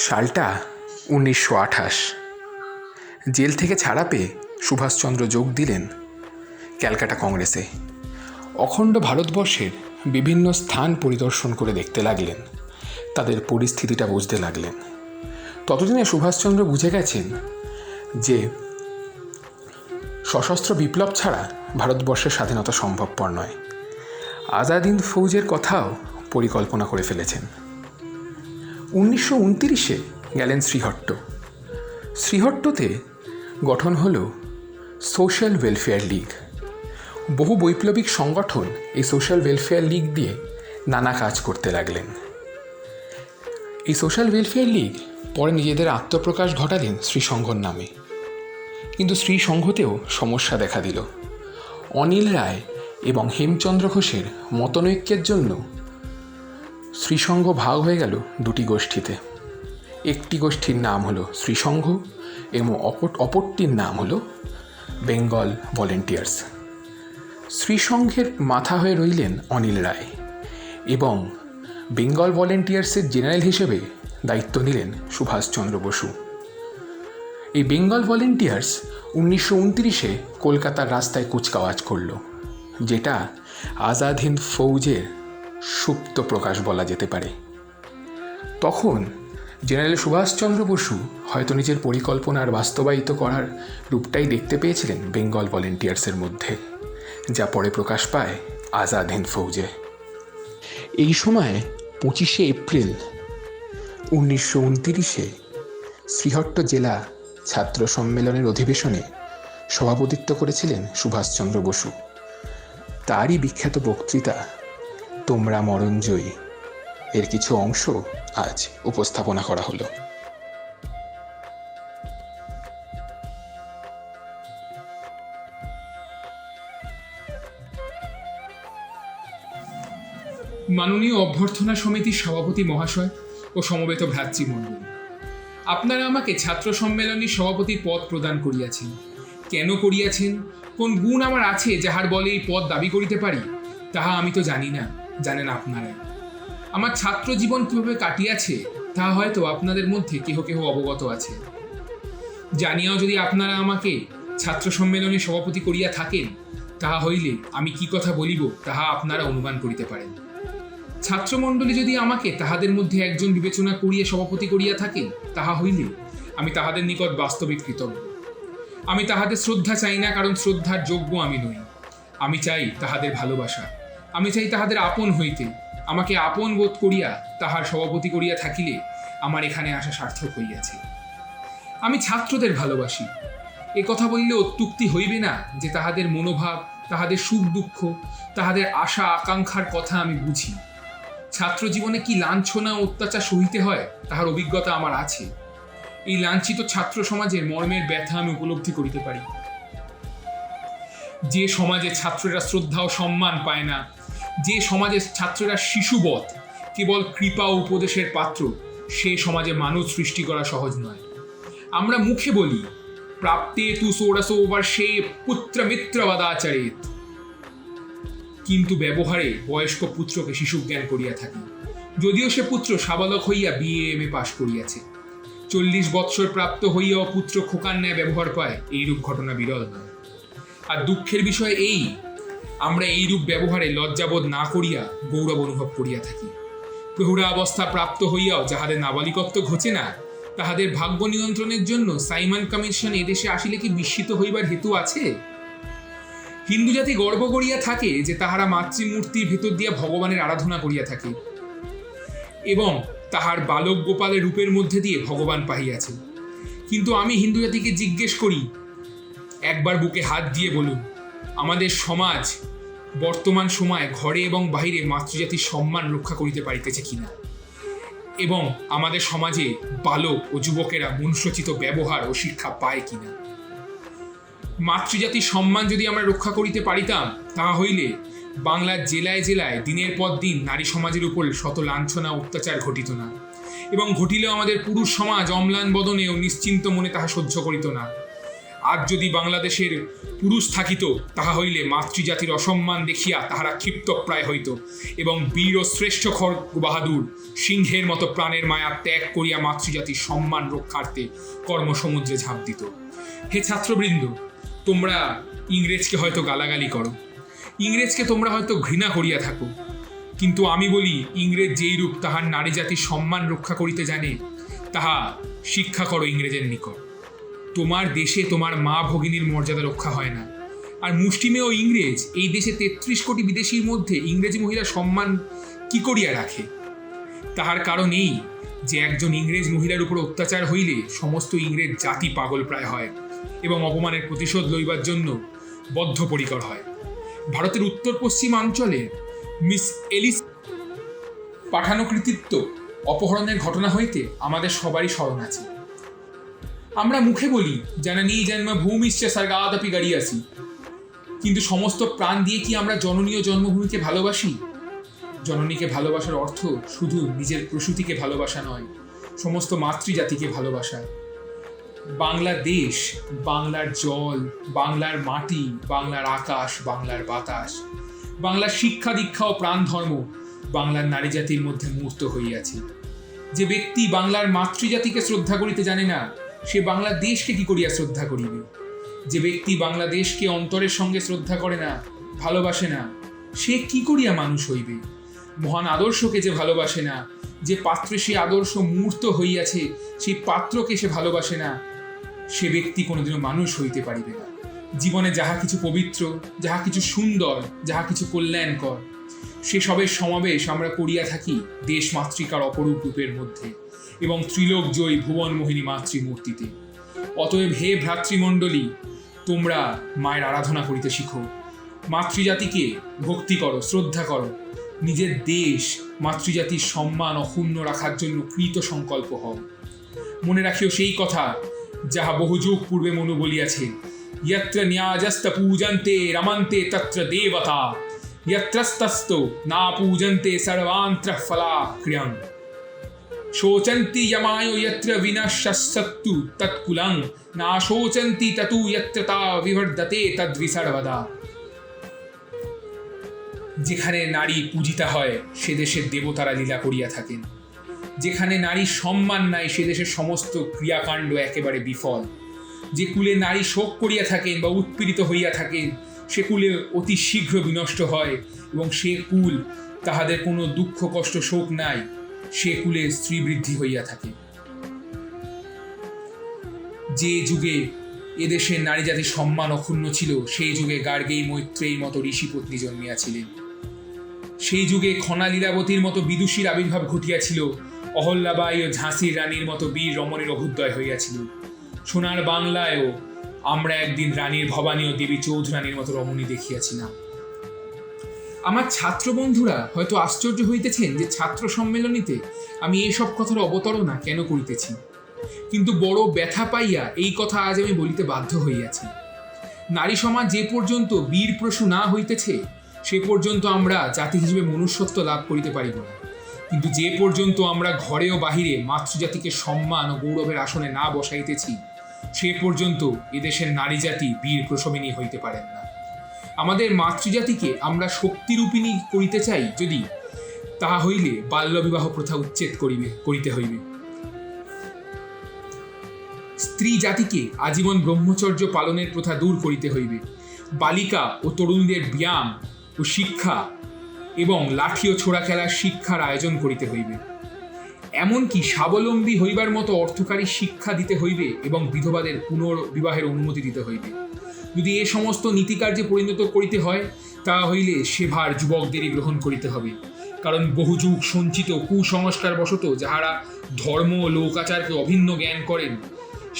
সালটা 1928। জেল থেকে ছাড়া পেয়ে সুভাষচন্দ্র যোগ দিলেন ক্যালকাটা কংগ্রেসে। অখণ্ড ভারতবর্ষের বিভিন্ন স্থান পরিদর্শন করে দেখতে লাগলেন, তাদের পরিস্থিতিটা বুঝতে লাগলেন। ততদিনে সুভাষচন্দ্র বুঝে গেছেন যে সশস্ত্র বিপ্লব ছাড়া ভারতবর্ষের স্বাধীনতা সম্ভবপর নয়। আজাদ হিন্দ ফৌজের কথাও পরিকল্পনা করে ফেলেছেন। 1929-এ গেলেন শ্রীহট্টতে গঠন হল সোশ্যাল ওয়েলফেয়ার লীগ। বহু বৈপ্লবিক সংগঠন এই সোশ্যাল ওয়েলফেয়ার লীগ দিয়ে নানা কাজ করতে লাগলেন। এই সোশ্যাল ওয়েলফেয়ার লীগ পরে নিজেদের আত্মপ্রকাশ ঘটালেন শ্রীসংঘর নামে। কিন্তু শ্রীসংঘতেও সমস্যা দেখা দিল। অনিল রায় এবং হেমচন্দ্র ঘোষের মতনৈক্যের জন্য শ্রীসংঘ ভাগ হয়ে গেল দুটি গোষ্ঠীতে। একটি গোষ্ঠীর নাম হলো শ্রীসংঘ এবং অপরটির নাম হলো বেঙ্গল ভলেন্টিয়ার্স। শ্রীসংঘের মাথা হয়ে রইলেন অনিল রায় এবং বেঙ্গল ভলেন্টিয়ার্সের জেনারেল হিসেবে দায়িত্ব নিলেন সুভাষচন্দ্র বসু। এই বেঙ্গল ভলেন্টিয়ার্স 1929-এ কলকাতার রাস্তায় কুচকাওয়াজ করল, যেটা আজাদ হিন্দ ফৌজের সুপ্ত প্রকাশ বলা যেতে পারে। তখন জেনারেল সুভাষচন্দ্র বসু হয়তো নিজের পরিকল্পনার বাস্তবায়িত করার রূপটাই দেখতে পেয়েছিলেন বেঙ্গল ভলেন্টিয়ার্সের মধ্যে, যা পরে প্রকাশ পায় আজাদ হিন্দ ফৌজে। এই সময় 25শে এপ্রিল 1929-এ শ্রীহট্ট জেলা ছাত্র সম্মেলনের অধিবেশনে সভাপতিত্ব করেছিলেন সুভাষচন্দ্র বসু। তারই বিখ্যাত বক্তৃতা তোমরা মরণজয়ী এর কিছু অংশ আজ উপস্থাপনা করা হলো। মাননীয় অভ্যর্থনা সমিতির সভাপতি মহাশয় ও সমবেত ভ্রাতৃমণ্ডলী, আপনারা আমাকে ছাত্র সম্মেলনের সভাপতির পদ প্রদান করিয়াছেন। কেন করিয়াছেন, কোন গুণ আমার আছে যাহার বলে এই পদ দাবি করিতে পারি, তাহা আমি তো জানি না, জানেন আপনারা। আমার ছাত্র জীবন কীভাবে কাটিয়াছে তাহা হয়তো আপনাদের মধ্যে কেহ কেহ অবগত আছে। জানিয়াও যদি আপনারা আমাকে ছাত্র সম্মেলনের সভাপতি করিয়া থাকেন, তাহা হইলে আমি কি কথা বলিব তাহা আপনারা অনুমান করিতে পারেন। ছাত্রমণ্ডলী যদি আমাকে তাহাদের মধ্যে একজন বিবেচনা করিয়া সভাপতি করিয়া থাকেন, তাহা হইলে আমি তাহাদের নিকট বাস্তবিক কৃতজ্ঞ। আমি তাহাদের শ্রদ্ধা চাই না, কারণ শ্রদ্ধার যোগ্য আমি নই। আমি চাই তাহাদের ভালোবাসা, আমি চাই তাহাদের আপন হইতে। আমাকে আপন বোধ করিয়া তাহার সভাপতি করিয়া থাকিলে আমার এখানে আসা সার্থক হইয়াছে। আমি ছাত্রদের ভালোবাসি, এ কথা বললে অত্যুক্তি হইবে না যে তাহাদের মনোভাব, তাহাদের সুখ দুঃখ, তাহাদের আশা আকাঙ্ক্ষার কথা আমি বুঝি। ছাত্র জীবনে কি লাঞ্ছনা অত্যাচার সহিতে হয় তাহার অভিজ্ঞতা আমার আছে। এই লাঞ্ছিত ছাত্র সমাজের মর্মের ব্যথা আমি উপলব্ধি করিতে পারি। যে সমাজে ছাত্ররা শ্রদ্ধা ও সম্মান পায় না, যে সমাজে ছাত্ররা শিশুবৎ কেবল কৃপা ও উপদেশের পাত্র, সে সমাজে মানুষ সৃষ্টি করা সহজ নয়। আমরা মুখে বলি প্রাপ্তে তু ষোড়শো বর্ষে পুত্র মিত্রবাদাচরেত, কিন্তু ব্যবহারে বয়স্ক পুত্রকে শিশু জ্ঞান করিয়া থাকি, যদিও সে পুত্র সাবালক হইয়া BA MA পাশ করিয়াছে। 40 বৎসর প্রাপ্ত হইয়াও পুত্র খোকার ন্যায় ব্যবহার পায়, এইরূপ ঘটনা বিরল নয়। আর দুঃখের বিষয় এই, আমরা এইরূপ ব্যবহারে লজ্জাবোধ না করিয়া গৌরব অনুভব করিয়া থাকি। প্রৌঢ়া অবস্থা প্রাপ্ত হইয়াও যাহাদের নাবালিকত্ব ঘোচে না, তাহাদের ভাগ্য নিয়ন্ত্রণের জন্য সাইমন কমিশন এদেশে আসিলে কি বিস্মিত হইবার হেতু আছে? হিন্দু জাতি গর্ব করিয়া থাকে যে তাহারা মাতৃমূর্তির ভেতর দিয়া ভগবানের আরাধনা করিয়া থাকে এবং তাহার বালক গোপালের রূপের মধ্যে দিয়ে ভগবান পাহিয়াছে। কিন্তু আমি হিন্দু জাতিকে জিজ্ঞেস করি, একবার বুকে হাত দিয়ে বলুন, আমাদের সমাজ বর্তমান সময়ে ঘরে এবং বাহিরে মাতৃজাতির সম্মান রক্ষা করিতে পারিতেছে কিনা, এবং আমাদের সমাজে বালক ও যুবকেরা মনুষ্যোচিত ব্যবহার ও শিক্ষা পায় কিনা। মাতৃজাতির সম্মান যদি আমরা রক্ষা করিতে পারিতাম, তাহা হইলে বাংলার জেলায় জেলায় দিনের পর দিন নারী সমাজের উপর শত লাঞ্ছনা অত্যাচার ঘটিত না, এবং ঘটিলেও আমাদের পুরুষ সমাজ অম্লান বদনে ও নিশ্চিন্ত মনে তাহা সহ্য করিত না। আজ যদি বাংলাদেশের পুরুষ থাকিত, তাহা হইলে মাতৃজাতির অসম্মান দেখিয়া তাহারা ক্ষিপ্তপ্রায় হইত এবং বীর ও শ্রেষ্ঠ খড়গ বাহাদুর সিংহের মতো প্রাণের মায়া ত্যাগ করিয়া মাতৃজাতির সম্মান রক্ষার্থে কর্মসমুদ্রে ঝাঁপ দিত। হে ছাত্রবৃন্দ, তোমরা ইংরেজকে হয়তো গালাগালি করো, ইংরেজকে তোমরা হয়তো ঘৃণা করিয়া থাকো, কিন্তু আমি বলি, ইংরেজ যেই রূপ তাহার নারী জাতির সম্মান রক্ষা করিতে জানে, তাহা শিক্ষা করো ইংরেজের নিকট। তোমার দেশে তোমার মা ভগিনীর মর্যাদা রক্ষা হয় না, আর মুষ্টিমেয় ইংরেজ এই দেশে 33 কোটি বিদেশির মধ্যে ইংরেজি মহিলার সম্মান কি করিয়া রাখে? তাহার কারণ এই যে একজন ইংরেজ মহিলার উপর অত্যাচার হইলে সমস্ত ইংরেজ জাতি পাগল প্রায় হয় এবং অপমানের প্রতিশোধ লইবার জন্য বদ্ধপরিকর হয়। ভারতের উত্তর পশ্চিমাঞ্চলে মিস এলিস পাঠানো কৃতিত্ব অপহরণের ঘটনা হইতে আমাদের সবারই স্মরণ আছে। আমরা মুখে বলি জননী জন্ম ভূমিশ্চ স্বর্গাদপি গড়িয়াসি, কিন্তু সমস্ত প্রাণ দিয়ে কি আমরা জননীয় জন্মভূমিকে ভালোবাসি? জননীকে ভালোবাসার অর্থ শুধু নিজের প্রসূতিকে ভালোবাসা নয়, সমস্ত মাতৃজাতিকে ভালোবাসা। বাংলাদেশ, বাংলার জল, বাংলার মাটি, বাংলার আকাশ, বাংলার বাতাস, বাংলার শিক্ষা দীক্ষা ও প্রাণ ধর্ম বাংলার নারী জাতির মধ্যে মূর্ত হইয়াছে। যে ব্যক্তি বাংলার মাতৃজাতিকে শ্রদ্ধা করিতে জানে না, সে বাংলাদেশকে কি করিয়া শ্রদ্ধা করিবে? যে ব্যক্তি বাংলাদেশকে অন্তরের সঙ্গে শ্রদ্ধা করে না, ভালোবাসে না, সে কি করিয়া মানুষ হইবে? মহান আদর্শকে যে ভালোবাসে না, যে পাত্রে সেই আদর্শ মূর্ত হইয়াছে, সেই পাত্রকে সে ভালোবাসে না, সে ব্যক্তি কোনোদিনও মানুষ হইতে পারিবে না। জীবনে যাহা কিছু পবিত্র, যাহা কিছু সুন্দর, যাহা কিছু কল্যাণকর, সেসবের সমাবেশ আমরা করিয়া থাকি দেশ মাতৃকার অপরূপ রূপের মধ্যে এবং ত্রিলোক জয়ী ভুবন মোহিনী মাতৃমূর্তিতে। অতএব হে ভ্রাতৃমণ্ডলী, তোমরা মায়ের আরাধনা করিতে শিখো, মাতৃজাতিকে ভক্তি করো, শ্রদ্ধা করো, নিজের দেশ মাতৃজাতির সম্মান অক্ষুণ্ণ রাখার জন্য কৃত সংকল্প হও। মনে রাখিও সেই কথা যাহা বহু যুগ পূর্বে মনু বলিয়াছে, যত্র ন্যাযস্ত পূজন্তে রমন্তে তত্র দেবতা, যত্রস্তস্তো না পূজন্তে সর্বান্ত্র ফলাক্রিয়ং, শোচন্তি যমায়ো যত্র বিনশ্যসত্তু তৎকুলং, না শোচন্তি ততু যত্র তা বিবর্ধতে তদ্বিসর্বদা। যেখানে নারী পূজিতা হয় সে দেশের দেবতারা লীলা করিয়া থাকেন, যেখানে নারীর সম্মান নাই সে দেশের সমস্ত ক্রিয়াকাণ্ড একেবারে বিফল। যে কুলে নারী শোক করিয়া থাকেন বা উৎপীড়িত হইয়া থাকেন, সে কুলে অতি শীঘ্র বিনষ্ট হয় এবং সে কুল তাহাদের কোনো দুঃখ কষ্ট শোক নাই, সে কুলে স্ত্রী বৃদ্ধি হইয়া থাকে। যে যুগে এদেশের নারী জাতির সম্মান অক্ষুণ্ণ ছিল, সেই যুগে গার্গেই মৈত্রেয়ীর মতো ঋষিপত্নী জন্মিয়াছিলেন। সেই যুগে খনা লীলাবতীর মতো বিদুষীর আবির্ভাব ঘটিয়াছিল, অহল্যাবাই ও ঝাঁসির রানীর মতো বীর রমণীর অভ্যুদয় হইয়াছিল। সোনার বাংলায়ও আমরা একদিন রানীর ভবানী ও দেবী চৌধুরানীর মতো রমণী দেখিয়াছিলাম। আমার ছাত্র বন্ধুরা হয়তো আশ্চর্য হইতেছেন যে ছাত্র সম্মেলনীতে আমি এইসব কথার অবতারণা কেন করিতেছি, কিন্তু বড় ব্যথা পাইয়া এই কথা আজ আমি বলিতে বাধ্য হইয়াছি। নারী সমাজ যে পর্যন্ত বীর প্রসূ না হইতেছে, সে পর্যন্ত আমরা জাতি হিসেবে মনুষ্যত্ব লাভ করিতে পারিব না। কিন্তু যে পর্যন্ত আমরা ঘরে ও বাহিরে মাতৃজাতিকে সম্মান ও গৌরবের আসনে না বসাইতেছি, সে পর্যন্ত এদেশের নারী জাতি বীর প্রসবিনী হইতে পারেন না। আমাদের মাতৃজাতিকে আমরা শক্তিরূপিণী করিতে চাই যদি, তাহা হইলে বাল্যবিবাহ প্রথা উচ্ছেদ করিতে হইবে। স্ত্রী জাতিকে আজীবন ব্রহ্মচর্য পালনের প্রথা দূর করিতে হইবে। বালিকা ও তরুণীদের ব্যায়াম ও শিক্ষা এবং লাঠি ও ছোড়া খেলার শিক্ষার আয়োজন করিতে হইবে। এমনকি স্বাবলম্বী হইবার মতো অর্থকারী শিক্ষা দিতে হইবে এবং বিধবাদের পুনর্বিবাহের অনুমতি দিতে হইবে। যদি এ সমস্ত নীতিকার্যে পরিণত করিতে হয়, তাহা হইলে সে ভার যুবকদেরই গ্রহণ করিতে হবে। কারণ বহু যুগ সঞ্চিত কুসংস্কার বশত যাহারা ধর্ম ও লোকাচারকে অভিন্ন জ্ঞান করেন,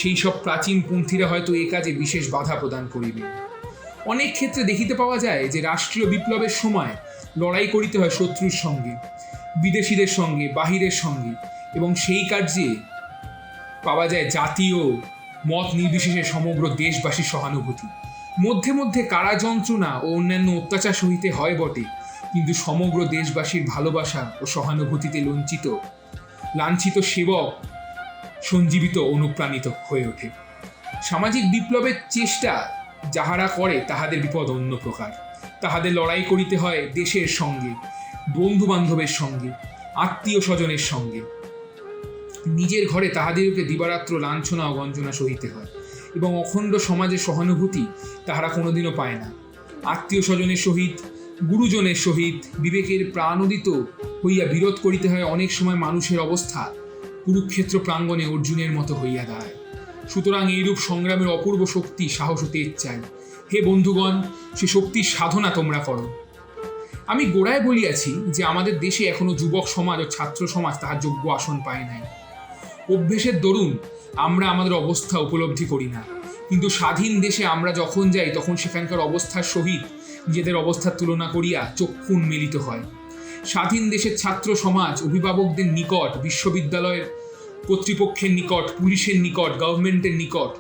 সেই সব প্রাচীন পন্থীরা হয়তো এ কাজে বিশেষ বাধা প্রদান করিবে। অনেক ক্ষেত্রে দেখিতে পাওয়া যায় যে রাষ্ট্রীয় বিপ্লবের সময় লড়াই করিতে হয় শত্রুর সঙ্গে, বিদেশিদের সঙ্গে, বাহিরের সঙ্গে, এবং সেই কার্যে পাওয়া যায় জাতীয় মত নির্বিশেষে সমগ্র দেশবাসীর সহানুভূতি। মধ্যে মধ্যে কারা যন্ত্রণা ও অন্যান্য অত্যাচার সহিতে হয় বটে, কিন্তু সমগ্র দেশবাসীর ভালোবাসা ও সহানুভূতিতে লাঞ্ছিত সেবক সঞ্জীবিত অনুপ্রাণিত হয়ে ওঠে। সামাজিক বিপ্লবের চেষ্টা যাহারা করে তাহাদের বিপদ অন্য প্রকার। তাহাদের লড়াই করিতে হয় দেশের সঙ্গে, বন্ধু বান্ধবের সঙ্গে, আত্মীয় স্বজনের সঙ্গে। নিজের ঘরে তাহাদেরকে দিবারাত্র লাঞ্ছনা ও গঞ্জনা সহিতে হয়, এবং অখণ্ড সমাজের সহানুভূতি তাহারা কোনোদিনও পায় না। আত্মীয় স্বজনের সহিত, গুরুজনের সহিত বিবেকের প্রাণোদিত হইয়া বিরোধ করিতে হয় অনেক সময় মানুষের অবস্থা কুরুক্ষেত্র প্রাঙ্গণে অর্জুনের মতো হইয়া দাঁড়ায়। সুতরাং এইরূপ সংগ্রামের অপূর্ব শক্তি, সাহস ও তেজ চাই। হে বন্ধুগণ, সে শক্তির সাধনা তোমরা করো। আমি গোড়ায় বলিয়াছি যে আমাদের দেশে এখনো যুবক সমাজ ও ছাত্র সমাজ তাহার যোগ্য আসন পায় নাই। অভ্যেসের দরুন আমরা আমাদের অবস্থা উপলব্ধি করি না, কিন্তু স্বাধীন দেশে আমরা যখন যাই তখন সেখানকার অবস্থার সহিত নিজেদের অবস্থার তুলনা করিয়া চক্ষু উন্মিলিত হয়। স্বাধীন দেশের ছাত্র সমাজ অভিভাবকদের নিকট, বিশ্ববিদ্যালয়ের কর্তৃপক্ষের নিকট, পুলিশের নিকট, গভর্নমেন্টের নিকট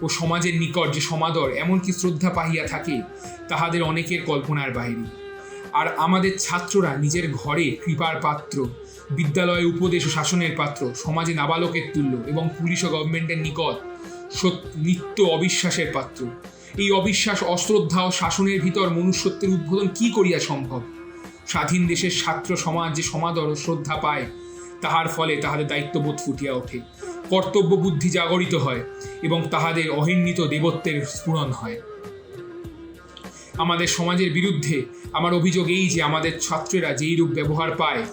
ও সমাজের নিকট যে সমাদর, এমনকি শ্রদ্ধা পাহিয়া থাকে, তাহাদের অনেকের কল্পনার বাইরে। আর আমাদের ছাত্ররা নিজের ঘরে কৃপার পাত্র, বিদ্যালয়ে উপদেশ ও শাসনের পাত্র, সমাজে নাবালকের তুল্য, এবং পুলিশ ও গভর্নমেন্টের নিকট নিত্য অবিশ্বাসের পাত্র। এই অবিশ্বাস, অশ্রদ্ধা ও শাসনের ভিতর মনুষ্যত্বের উদ্বোধন কি করিয়া সম্ভব? স্বাধীন দেশের ছাত্র সমাজ যে সমাদর ও শ্রদ্ধা পায়, তাহার ফলে তাহাদের দায়িত্ববোধ ফুটিয়া ওঠে, কর্তব্য বুদ্ধি জাগরিত হয়, এবং তাহাদের অহির্ণিত দেবত্বের স্ফুরণ হয়। আমাদের সমাজের বিরুদ্ধে আমার অভিযোগ এই যে আমাদের ছাত্রেরা যেই রূপ ব্যবহার পায়,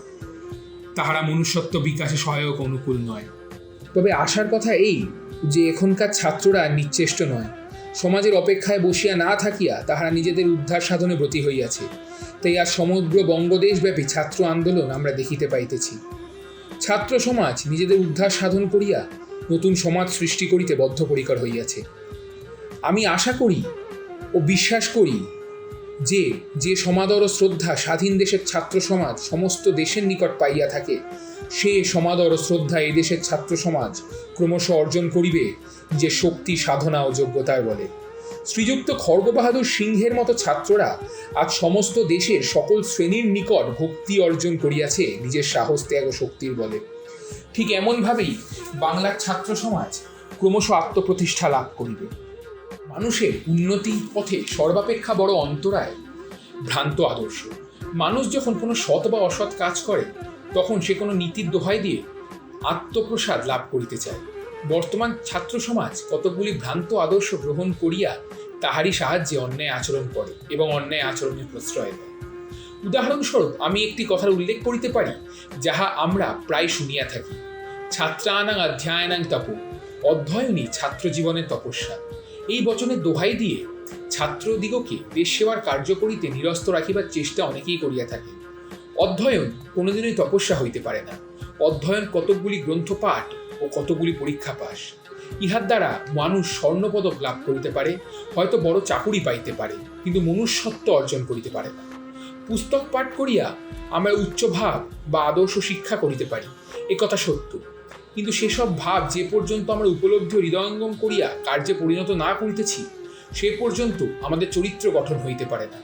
তাহারা মনুষ্যত্ব বিকাশে সহায়ক অনুকূল নয়। তবে আশার কথা এই যে এখনকার ছাত্ররা নিশ্চেষ্ট নয়। সমাজের অপেক্ষায় বসিয়া না থাকিয়া তাহারা নিজেদের উদ্ধার সাধনে ব্রতী হইয়াছে। তাই আজ সমগ্র বঙ্গদেশব্যাপী ছাত্র আন্দোলন আমরা দেখিতে পাইতেছি। ছাত্র সমাজ নিজেদের উদ্ধার সাধন করিয়া নতুন সমাজ সৃষ্টি করিতে বদ্ধপরিকর হইয়াছে। আমি আশা করি ও বিশ্বাস করি যে যে সমাদর ও শ্রদ্ধা স্বাধীন দেশের ছাত্র সমাজ সমস্ত দেশের নিকট পাইয়া থাকে, সে সমাদর ও শ্রদ্ধা এই দেশের ছাত্র সমাজ ক্রমশ অর্জন করিবে যে শক্তি, সাধনা ও যোগ্যতার বলে। শ্রীযুক্ত খড়গ বাহাদুর সিংহের মতো ছাত্ররা আজ সমস্ত দেশের সকল শ্রেণীর নিকট ভক্তি অর্জন করিয়াছে নিজের সাহস, ত্যাগ ও শক্তির বলে। ঠিক এমনভাবেই বাংলার ছাত্র সমাজ ক্রমশ আত্মপ্রতিষ্ঠা লাভ করিবে। মানুষের উন্নতি পথে সর্বাপেক্ষা বড় অন্তরায় ভ্রান্ত আদর্শ। মানুষ যখন কোনো সৎ বা অসৎ কাজ করে, তখন সে কোনো নীতির দোহাই দিয়ে আত্মপ্রসাদ লাভ করিতে চায়। বর্তমান ছাত্র সমাজ কতকগুলি ভ্রান্ত আদর্শ গ্রহণ করিয়া তাহারই সাহায্যে অন্যায় আচরণ করে এবং অন্যায় আচরণের প্রশ্রয় দেয়। উদাহরণস্বরূপ আমি একটি কথার উল্লেখ করিতে পারি, যাহা আমরা প্রায় শুনিয়া থাকি: ছাত্রানাং অধ্যয়নাং তপো, অধ্যয়নই ছাত্র জীবনের তপস্যা। এই বচনের দোহাই দিয়ে ছাত্রদিগকে দেশ সেবার কার্য করিতে নিরস্ত রাখিবার চেষ্টা অনেকেই করিয়া থাকে। অধ্যয়ন কোনোদিনই তপস্যা হইতে পারে না। অধ্যয়ন কতকগুলি গ্রন্থ পাঠ ও কতগুলি পরীক্ষা পাস। ইহার দ্বারা মানুষ স্বর্ণপদক লাভ করিতে পারে, হয়তো বড় চাকুরি পাইতে পারে, কিন্তু মনুষ্যত্ব অর্জন করিতে পারে না। পুস্তক পাঠ করিয়া আমরা উচ্চ ভাব বা আদর্শ শিক্ষা করিতে পারি, একথা সত্য, কিন্তু সেসব ভাব যে পর্যন্ত আমরা উপলব্ধি ও হৃদয়ঙ্গম করিয়া কার্যে পরিণত না করিতেছি, সে পর্যন্ত আমাদের চরিত্র গঠন হইতে পারে না।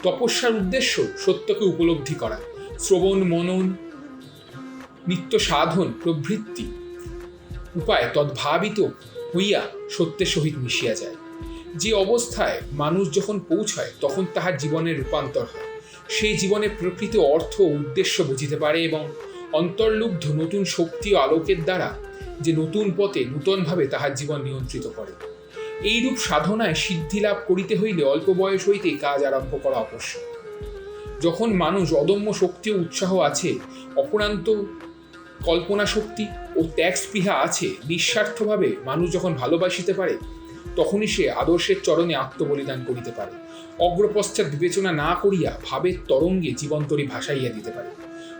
তপস্যার উদ্দেশ্য সত্যকে উপলব্ধি করা, শ্রবণ, মনন, নিত্য সাধন প্রভৃতি উপায় তদ্ভাবিত হইয়া সত্যের সহিত মিশিয়া যায়। যে অবস্থায় মানুষ যখন পৌঁছায়, তখন তাহার জীবনের রূপান্তর হয়। সেই জীবনের প্রকৃত অর্থ ও উদ্দেশ্য বুঝিতে পারে এবং অন্তর্লুব্ধ নতুন শক্তি ও আলোকের দ্বারা যে নতুন পথে নূতনভাবে তাহার জীবন নিয়ন্ত্রিত করে। এইরূপ সাধনায় সিদ্ধি লাভ করিতে হইলে অল্প বয়স হইতেই কাজ আরম্ভ করা আবশ্যক। যখন মানুষ অদম্য শক্তি ও উৎসাহ আছে, অপরান্ত কল্পনা শক্তি ও ত্যাগ স্পৃহা আছে, নিঃস্বার্থভাবে মানুষ যখন ভালোবাসিতে পারে, তখনই সে আদর্শের চরণে আত্মবলিদান করিতে পারে। অগ্রপশ্চাৎ বিবেচনা না করিয়া ভাবের তরঙ্গে জীবন্তরী ভাসাইয়া দিতে পারে।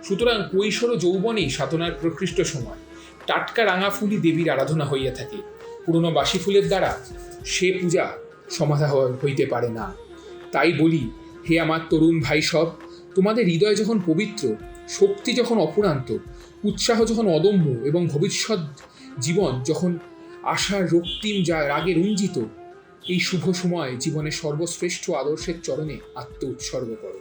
সুতরাং কৈশোর ও যৌবনেই সাধনার প্রকৃষ্ট সময়। টাটকা রাঙা ফুলই দেবীর আরাধনা হইয়া থাকে। পুরনো বাসি ফুলের দ্বারা সে পূজা সমাধা হইতে পারে না। তাই বলি, হে আমার তরুণ ভাই সব, তোমাদের হৃদয় যখন পবিত্র, শক্তি যখন অপুরান্ত, উৎসাহ যখন অদম্য এবং ভবিষ্যৎ জীবন যখন আশার রক্তিম যা রাগে রঞ্জিত, এই শুভ সময় জীবনের সর্বশ্রেষ্ঠ আদর্শের চরণে আত্ম উৎসর্গ করো।